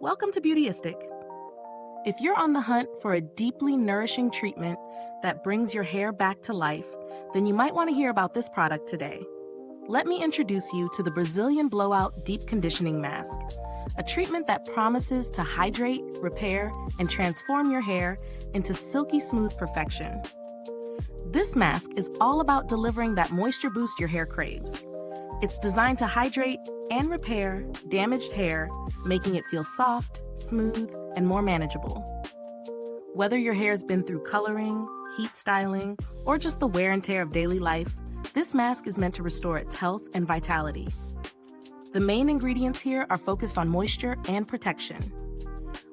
Welcome to Beautyistic. If you're on the hunt for a deeply nourishing treatment that brings your hair back to life, then you might want to hear about this product today. Let me introduce you to the Brazilian Blowout Deep Conditioning Mask, a treatment that promises to hydrate, repair, and transform your hair into silky smooth perfection. This mask is all about delivering that moisture boost your hair craves. It's designed to hydrate and repair damaged hair, making it feel soft, smooth, and more manageable. Whether your hair's been through coloring, heat styling, or just the wear and tear of daily life, this mask is meant to restore its health and vitality. The main ingredients here are focused on moisture and protection.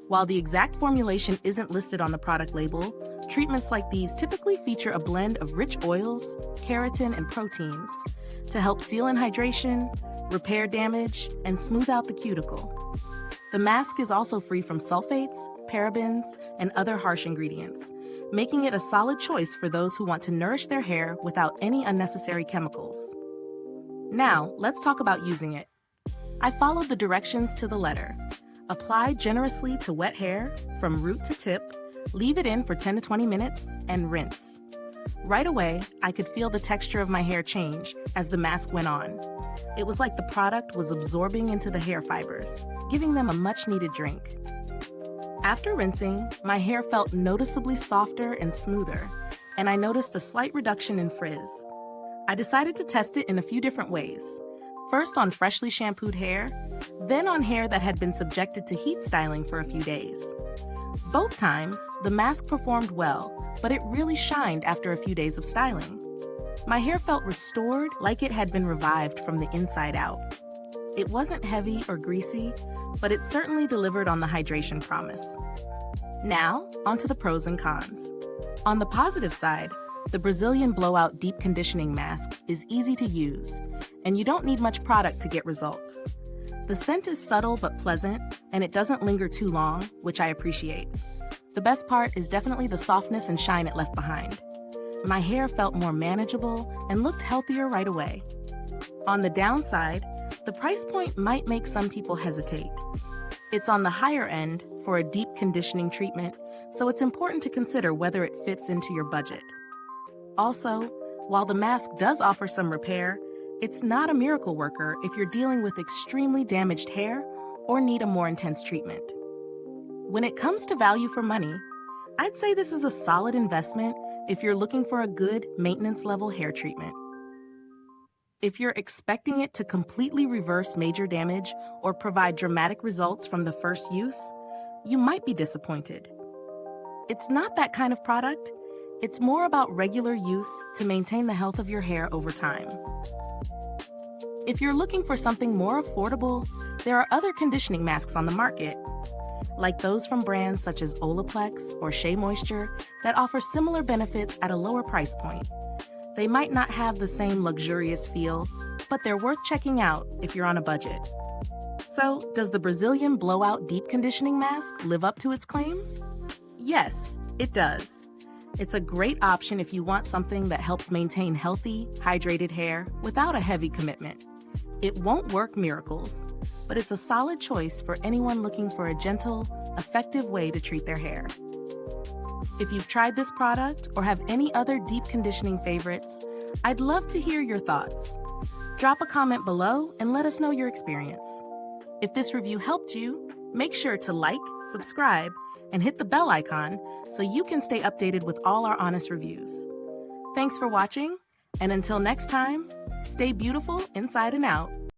While the exact formulation isn't listed on the product label, treatments like these typically feature a blend of rich oils, keratin, and proteins to help seal in hydration, repair damage, and smooth out the cuticle. The mask is also free from sulfates, parabens, and other harsh ingredients, making it a solid choice for those who want to nourish their hair without any unnecessary chemicals. Now, let's talk about using it. I followed the directions to the letter. Apply generously to wet hair from root to tip, leave it in for 10 to 20 minutes, and rinse. Right away, I could feel the texture of my hair change as the mask went on. It was like the product was absorbing into the hair fibers, giving them a much-needed drink. After rinsing, my hair felt noticeably softer and smoother, and I noticed a slight reduction in frizz. I decided to test it in a few different ways. First on freshly shampooed hair, then on hair that had been subjected to heat styling for a few days. Both times, the mask performed well, but it really shined after a few days of styling. My hair felt restored, like it had been revived from the inside out. It wasn't heavy or greasy, but it certainly delivered on the hydration promise. Now, onto the pros and cons. On the positive side, the Brazilian Blowout Deep Conditioning Mask is easy to use, and you don't need much product to get results. The scent is subtle but pleasant, and it doesn't linger too long, which I appreciate. The best part is definitely the softness and shine it left behind. My hair felt more manageable and looked healthier right away. On the downside, the price point might make some people hesitate. It's on the higher end for a deep conditioning treatment, so it's important to consider whether it fits into your budget. Also, while the mask does offer some repair, it's not a miracle worker if you're dealing with extremely damaged hair or need a more intense treatment. When it comes to value for money, I'd say this is a solid investment if you're looking for a good maintenance-level hair treatment. If you're expecting it to completely reverse major damage or provide dramatic results from the first use, you might be disappointed. It's not that kind of product. It's more about regular use to maintain the health of your hair over time. If you're looking for something more affordable, there are other conditioning masks on the market, like those from brands such as Olaplex or Shea Moisture that offer similar benefits at a lower price point. They might not have the same luxurious feel, but they're worth checking out if you're on a budget. So, does the Brazilian Blowout Deep Conditioning Mask live up to its claims? Yes, it does. It's a great option if you want something that helps maintain healthy, hydrated hair without a heavy commitment. It won't work miracles, but it's a solid choice for anyone looking for a gentle, effective way to treat their hair. If you've tried this product or have any other deep conditioning favorites, I'd love to hear your thoughts. Drop a comment below and let us know your experience. If this review helped you, make sure to like, subscribe, and hit the bell icon so you can stay updated with all our honest reviews. Thanks for watching, and until next time, stay beautiful inside and out.